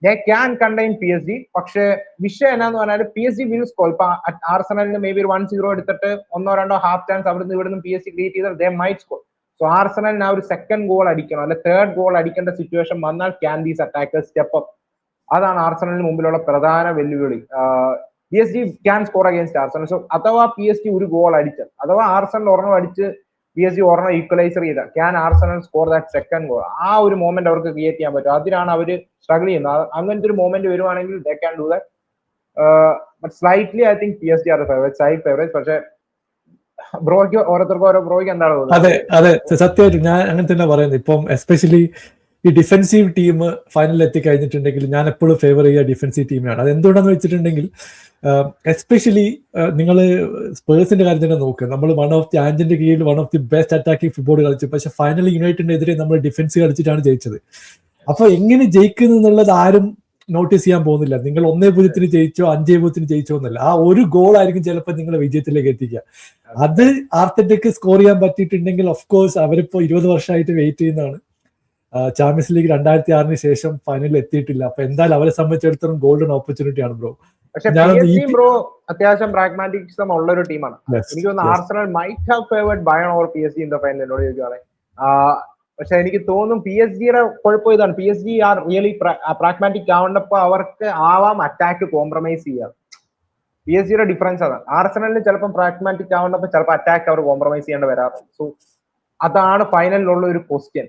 ദേ ക്യാൻ കണ്ടെയ്ൻ PSG. പക്ഷെ വിഷയം എന്നാന്ന് പറഞ്ഞാൽ PSG വിൽ സ്കോർ. ഇപ്പൊ ആർസണലിന് മേ ബി ഒരു 1-0 എടുത്തിട്ട് 1-2 ഹാഫ് ചാൻസ് അവിടുന്ന് ഇവിടുന്ന് PSG ക്രിയേറ്റ് ചെയ്താൽ ദേ മൈറ്റ് സ്കോർ. സോ ആർസണലിന് ആ ഒരു സെക്കൻഡ് ഗോൾ അടിക്കണം, അല്ലെ തേർഡ് ഗോൾ അടിക്കേണ്ട സിറ്റുവേഷൻ വന്നാൽ can these attackers step up. അതാണ് ആർസണലിന് മുമ്പിലുള്ള പ്രധാന വെല്ലുവിളി. PSG can score against Arsenal. So അഥവാ PSG ഒരു ഗോൾ അടിച്ചാൽ, അഥവാ ആർസണൽ ഒരെണ്ണം അടിച്ച് PSG ഒരെണ്ണം ഈക്വലൈസർ ചെയ്താൽ can Arsenal score that second goal. ആ ഒരു മോമെന്റ് അവർക്ക് ക്രിയേറ്റ് ചെയ്യാൻ പറ്റും. അതിനാണ് അവർ സ്ട്രഗിൾ ചെയ്യുന്നത്. അങ്ങനത്തെ ഒരു മോമെന്റ് വരുവാണെങ്കിൽ they can do that. But slightly I think PSG are favourite, side favourite. പക്ഷെ ബ്രോയ്ക്ക് ഓരോരുത്തർക്കും ഓരോ ബ്രോയ്ക്ക് എന്താണ് തോന്നുന്നത്? അതെ അതെ, സത്യമായിട്ടും ഞാൻ അങ്ങനെ തന്നെ പറയുന്നത്. ഇപ്പം എസ്പെഷ്യലി ഈ ഡിഫൻസീവ് ടീം ഫൈനലിൽ എത്തിക്കഴിഞ്ഞിട്ടുണ്ടെങ്കിൽ ഞാൻ എപ്പോഴും ഫേവർ ചെയ്യുക ഡിഫൻസീവ് ടീമിനാണ്. അത് എന്തുകൊണ്ടാന്ന് വെച്ചിട്ടുണ്ടെങ്കിൽ എസ്പെഷ്യലി നിങ്ങൾ സ്പേഴ്സിന്റെ കാര്യം തന്നെ നോക്കുക. നമ്മൾ വൺ ഓഫ് ദി ആഞ്ചിന്റെ കീഴിൽ one of the best attacking football കളിച്ചു. പക്ഷെ ഫൈനലി യുണൈറ്റഡിനെതിരെ നമ്മൾ ഡിഫൻസ് കളിച്ചിട്ടാണ് ജയിച്ചത്. അപ്പൊ എങ്ങനെ ജയിക്കുന്നു എന്നുള്ളത് ആരും നോട്ടീസ് ചെയ്യാൻ പോകുന്നില്ല. നിങ്ങൾ 1-0 ജയിച്ചോ 5-0 ജയിച്ചോ എന്നല്ല, ആ ഒരു ഗോൾ ആയിരിക്കും ചിലപ്പോൾ നിങ്ങളെ വിജയത്തിലേക്ക് എത്തിക്കുക. അത് ആർട്ടറ്റയ്ക്ക് സ്കോർ ചെയ്യാൻ പറ്റിയിട്ടുണ്ടെങ്കിൽ ഓഫ് കോഴ്സ് അവരിപ്പോ 20 വർഷമായിട്ട് വെയിറ്റ് ചെയ്യുന്നതാണ്. ചാമ്പ്യൻസ് ലീഗ് 2006 ശേഷം ഫൈനലിൽ എത്തിയിട്ടില്ല. അപ്പൊ എന്തായാലും അവരെ സംബന്ധിച്ചിടത്തോളം ഗോൾഡൻ ഓപ്പർച്യൂണിറ്റി ആണ് ബ്രോ. പക്ഷെ ബ്രോ അത്യാവശ്യം പ്രാഗ്മാറ്റിക്സം ഉള്ള ഒരു ടീമാണ്. എനിക്ക് തോന്നുന്നു Arsenal might have favoured Bayern or PSG in the final എന്നോട് ചോദിക്കുകയാണെങ്കിൽ. പക്ഷെ എനിക്ക് തോന്നുന്നു PSG-യുടെ കുഴപ്പം ഇതാണ്, PSG ആർ റിയലി പ്രാഗ്മാറ്റിക് ആവേണ്ടപ്പോ അവർക്ക് ആവാം അറ്റാക്ക് കോംപ്രമൈസ് ചെയ്യാം. PSG-യുടെ ഡിഫറൻസ് അതാണ്. ആർസണലിന് ചിലപ്പോൾ പ്രാഗ്മാറ്റിക് ആവേണ്ടപ്പോ ചിലപ്പോൾ അറ്റാക്ക് അവർ കോംപ്രമൈസ് ചെയ്യേണ്ടി വരാറുണ്ട്. സോ അതാണ് ഫൈനലിലുള്ള ഒരു ക്വസ്റ്റ്യൻ.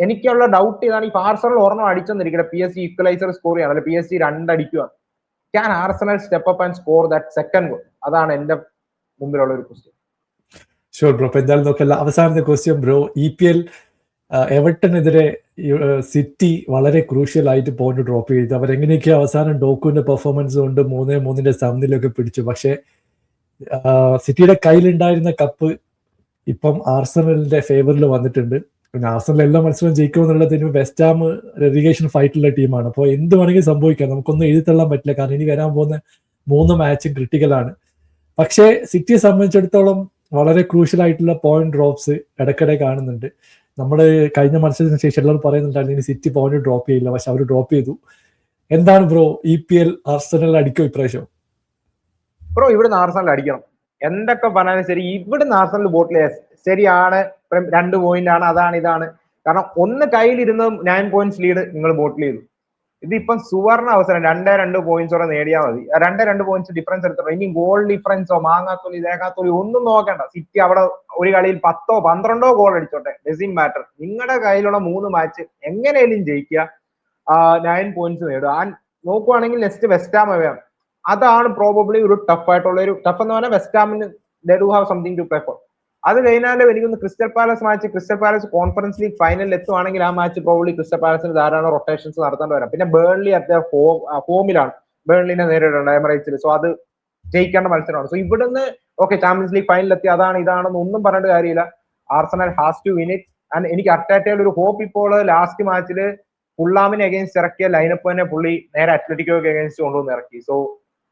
എനിക്കുള്ള ഡൗട്ട് ഇതാണ്, ഇപ്പൊ ആർസണൽ ഒരെണ്ണം അടിച്ചെന്നിരിക്കട്ടെ, PSG ഈക്വലൈസർ സ്കോർ ചെയ്യണം, അല്ലെ PSG 2 അടിക്കുകയാണ്. Can Arsenal step up and score that second goal? അതാണ് എന്റെ മുമ്പിലുള്ള ഒരു ക്വസ്റ്റ്യൻ. Sure bro. അപ്പൊ എന്തായാലും നോക്കല്ല, അവസാനത്തെ ക്വസ്റ്റ്യൻ ബ്രോ. EPL എവർട്ടനെതിരെ സിറ്റി വളരെ ക്രൂഷ്യൽ ആയിട്ട് പോയിന്റ് ഡ്രോപ്പ് ചെയ്തു. അവരെങ്ങനെയൊക്കെ അവസാനം ഡോക്കുവിന്റെ പെർഫോമൻസ് കൊണ്ട് 3-3 സമനിലൊക്കെ പിടിച്ചു. പക്ഷെ സിറ്റിയുടെ കയ്യിലുണ്ടായിരുന്ന കപ്പ് ഇപ്പം ആർസണലിന്റെ ഫേവറിൽ വന്നിട്ടുണ്ട്. പിന്നെ ആർസണൽ എല്ലാ മത്സരവും ജയിക്കുമെന്നുള്ളതിന് വെസ്റ്റ് ഹാം റെലിഗേഷൻ ഫൈറ്റുള്ള ടീമാണ്. അപ്പോൾ എന്ത് വേണമെങ്കിലും സംഭവിക്കാം, നമുക്കൊന്നും എഴുതിത്തള്ളാൻ പറ്റില്ല. കാരണം ഇനി വരാൻ പോകുന്ന 3 മാച്ചും ക്രിട്ടിക്കലാണ്. പക്ഷേ സിറ്റിയെ സംബന്ധിച്ചിടത്തോളം വളരെ ക്രൂഷ്യൽ ആയിട്ടുള്ള പോയിന്റ് ഡ്രോപ്സ് ഇടയ്ക്കിടെ കാണുന്നുണ്ട്. നമ്മൾ കഴിഞ്ഞ മത്സരത്തിന് ശേഷം എല്ലാവരും പറയുന്നുണ്ടായിരുന്നു ഇനി സിറ്റി പോയിന്റ് ഡ്രോപ്പ് ചെയ്യില്ല, പക്ഷെ അവർ ഡ്രോപ്പ് ചെയ്തു. എന്താണ് ബ്രോ, EPL ആർസണൽ അടിക്കും ഇപ്രാവശ്യം? ബ്രോ ഇവിടുന്ന് ആർസണൽ അടിക്കണം, എന്തൊക്കെ പറഞ്ഞാലും ശരി. ഇവിടുന്ന് ആർസണൽ ബോട്ടിൽ ശരിയാണ്, 2 പോയിന്റ് ആണ്, അതാണ് ഇതാണ്. കാരണം ഒന്ന് കയ്യിലിരുന്ന് 9 പോയിന്റ്സ് ലീഡ് നിങ്ങൾ ബോട്ടിൽ ചെയ്തു. ഇതിപ്പം സുവർണ അവസരം, 2 പോയിന്റ്സോടെ നേടിയാൽ മതി. 2 പോയിന്റ്സ് ഡിഫറൻസ് എടുത്തിട്ടുണ്ട്. ഇനി ഗോൾ ഡിഫറൻസോ മാങ്ങാത്തോലി തേങ്ങാത്തോലി ഒന്നും നോക്കണ്ട. സിറ്റി അവിടെ ഒരു കളിയിൽ 10ഓ 12ഓ ഗോൾ അടിച്ചോട്ടെ, ഡസിന്റ് മാറ്റർ. നിങ്ങളുടെ കയ്യിലുള്ള 3 മാച്ച് എങ്ങനെയും ജയിക്കുക, 9 പോയിന്റ്സ് നേടുക. നോക്കുവാണെങ്കിൽ നെക്സ്റ്റ് വെസ്റ്റ് ഹാം വേണം. അതാണ് പ്രോബബ്ലി ഒരു ടഫ് ആയിട്ടുള്ള ഒരു ടഫ് എന്ന് പറഞ്ഞാൽ വെസ്റ്റ് ഹാമിന് they do have something to play for. അത് കഴിഞ്ഞാലും എനിക്കൊന്ന് Crystal Palace match, Crystal Palace Conference League ഫൈനലിൽ എത്തുവാണെങ്കിൽ ആ മാച്ച് പ്രോബ്ലി ക്രിസ്റ്റൽ പാലസിന് ധാരാളം റൊട്ടേഷൻസ് നടത്തേണ്ടി വരാം. പിന്നെ ബേൺലി അറ്റ് ഫോമിലാണ്, ബേൺലിനെ നേരിടേണ്ട എമിറേറ്റ്സിൽ. സോ അത് ജയിക്കേണ്ട മത്സരമാണ്. സോ ഇവിടുന്ന് ഓക്കെ ചാമ്പ്യൻസ് ലീഗ് ഫൈനലിൽ എത്തി, അതാണ് ഇതാണെന്ന് ഒന്നും പറഞ്ഞിട്ട് കാര്യമില്ല. Arsenal has to win it. And എനിക്ക് അർട്ടേറ്റയിൽ ഒരു ഹോപ്പ് ഇപ്പോൾ ലാസ്റ്റ് മാച്ചിൽ ഫുള്ളാമിനെ അഗേൻസ്റ്റ് ഇറക്കിയ ലൈനപ്പ് തന്നെ പുള്ളി നേരെ അത്ലറ്റിക്കോക്ക് അഗേൻസ്റ്റ് കൊണ്ടുവന്ന് ഇറക്കി. സോ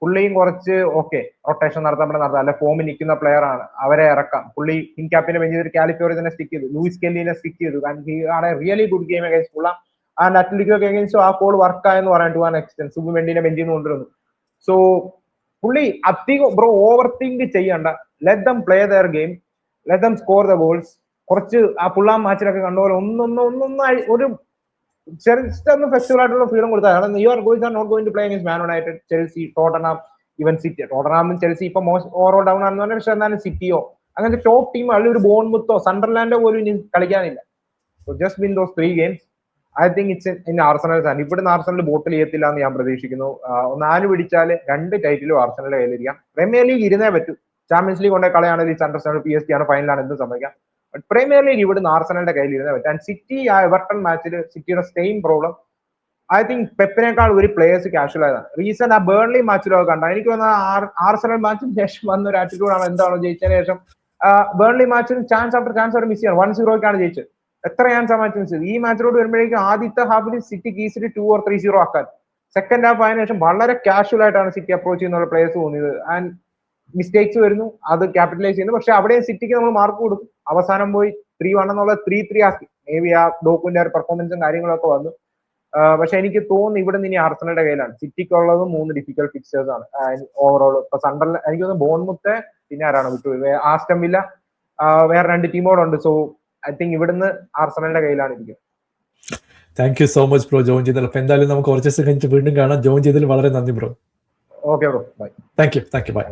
പുള്ളിയും കുറച്ച് ഓക്കെ റൊട്ടേഷൻ നടത്താൻ അല്ലെ ഫോമിൽ നിൽക്കുന്ന പ്ലെയർ ആണ്, അവരെ ഇറക്കാം. പുള്ളി കിങ് ക്യാപ്റ്റനെ ബെഞ്ച് ചെയ്ത് കാലിഫോറിനെ സ്റ്റിക്ക് ചെയ്തു, ലൂയിസ് കെല്ലിനെ സ്റ്റിക്ക് ചെയ്തു. He are a really good game against Fulham. And അത്ലറ്റിക്കോക്ക് അഗേൻസ്റ്റ് ആ കോൾ വർക്കായെന്ന് പറയാൻ ടു ആൻ എക്സ്റ്റെന്റ്. സുബുമെൻഡിനെ ബെഞ്ചിൽ നിന്ന് കൊണ്ടുവന്നു. സോ പുള്ളി അധികം ബ്രോ ഓവർ തിങ്ക് ചെയ്യണ്ട, let them play their game, let them score the goals. കുറച്ച് ആ ഫുള്ളാം മാച്ചിലൊക്കെ കണ്ടുപോലെ ഒന്നൊന്നായി ഒരു ചെറിയ ഫെസ്റ്റിവൽ ആയിട്ടുള്ള ഫ്രീഡം കൊടുത്താൽ. കാരണം you are going or not going to play against Man United, Chelsea, Tottenham, even City. ടോട്ടനാമും ചെൽസി ഇപ്പൊ ഓവറോൾ ഡൗൺ ആണെന്ന് പറഞ്ഞാൽ, പക്ഷെ എന്നാലും സിറ്റിയോ അങ്ങനത്തെ ടോപ്പ് ടീം അല്ലെങ്കിൽ ഒരു ബോൺമുത്തോ സണ്ടർലാൻഡോ പോലും ഇനി കളിക്കാനില്ല. So just win those 3 games. I think it's in Arsenal hand. ഇവിടുന്ന് ആർസണൽ ബോട്ടിൽ ചെയ്യത്തില്ല എന്ന് ഞാൻ പ്രതീക്ഷിക്കുന്നു. 4 പിടിച്ചാൽ 2 ടൈറ്റിലും ആർസണലിന്റെ കയ്യിലിരിക്കാം. പ്രീമിയർ ലീഗ് ഇരുന്നേ പറ്റൂ. ചാമ്പ്യൻസ് ലീഗ് കൊണ്ടേ കളയാണെങ്കിൽ അണ്ടർസ്റ്റാൻഡ് PSG ആണ് ഫൈനലാണ്, എന്തും സംഭവിക്കാം. ബട്ട് പ്രീമിയർ ലീഗ് ഇവിടുന്ന് ആർസണലിന്റെ കയ്യിൽ ഇരുന്നേ പറ്റും. ആൻഡ് സിറ്റി ആ എവർട്ടൺ മാച്ചിൽ സിറ്റിയുടെ സെയിം പ്രോബ്ലം. ഐ തിങ്ക് പെപ്പിനേക്കാൾ ഒരു പ്ലേയേഴ്സ് കാഷ്വൽ ആയതാണ്. റീസെന്റ് ആ ബേൺലി മാച്ചിലൊക്കെ കണ്ട എനിക്ക് തോന്നുന്നത് ആർസണൽ മാച്ചിന് ശേഷം വന്ന ഒരു ആറ്റിറ്റ്യൂഡാണ് എന്താണോ ജയിച്ചതിന് ശേഷം ബേൺലി മാച്ചിൽ ചാൻസ് ആഫ്റ്റർ ചാൻസ് അവർ മിസ് ചെയ്യണം. 1-0 ജയിച്ചത്. എത്ര ചാൻസ് ആ മാച്ച് മിസ് ചെയ്തു. ഈ മാച്ചിലോട്ട് വരുമ്പോഴേക്കും ആദ്യത്തെ ഹാഫിൽ സിറ്റിക്ക് ഈസിലി 2 or 3-0 ആക്കാൻ. സെക്കൻഡ് ഹാഫ് ആയതിനു ശേഷം വളരെ കാഷ്വൽ ആയിട്ടാണ് സിറ്റി അപ്രോച്ച് ചെയ്യുന്ന പ്ലേയേഴ്സ് തോന്നിയത്. ആൻഡ് മിസ്റ്റേക്സ് വരുന്നു, അത് ക്യാപിറ്റലൈസ് ചെയ്യുന്നു. പക്ഷെ അവിടെയും സിറ്റിക്ക് നമ്മൾ മാർക്ക് കൊടുക്കും. അവസാനം പോയി 3-1 എന്നുള്ളത് 3-3 ആക്കി. മേ ബി ആ ഡോക്കുവിന്റെ പെർഫോമൻസും കാര്യങ്ങളൊക്കെ വന്നു. പക്ഷെ എനിക്ക് തോന്നുന്നു ഇവിടെ നിന്ന് ഇനി ആർസണലിന്റെ കയ്യിലാണ്. സിറ്റിക്കുള്ളതും 3 ഡിഫിക്കൽട്ട് ഫിക്സേഴ്സ് ആണ് ഓവറോൾ. ഇപ്പൊ സണ്ടർലാൻഡ് എനിക്ക് തോന്നുന്നു ബോൺമുത്ത്, പിന്നെ ആരാണ് വിട്ടു, ആസ്റ്റൺ വില്ല, വേറെ 2 ടീമോടുണ്ട്. സോ ഐ തിങ്ക് ഇവിടുന്ന് ആർസണലിന്റെ കയ്യിലാണ് ഇരിക്കുന്നത്. Thank you so much bro join ചെയ്തത്. അപ്പൊ എന്തായാലും നമുക്ക് കുറച്ച് ദിവസം കഴിഞ്ഞിട്ട് വീണ്ടും കാണാം. ജോയിൻ ചെയ്തതിൽ വളരെ നന്ദി bro. Okay bro, bye. Thank you by.